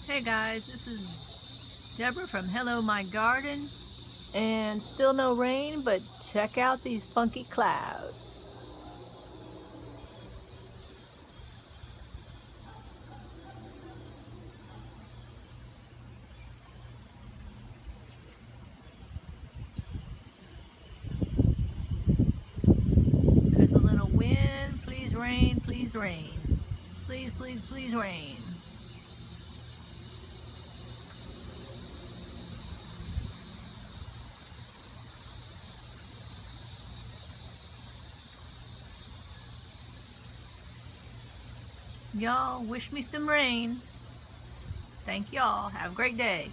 Hey guys, this is Deborah from Hello My Garden, and still no rain, but check out these funky clouds. There's a little wind. Please rain, please rain. Please, please, please rain. Y'all wish me some rain. Thank y'all. Have a great day.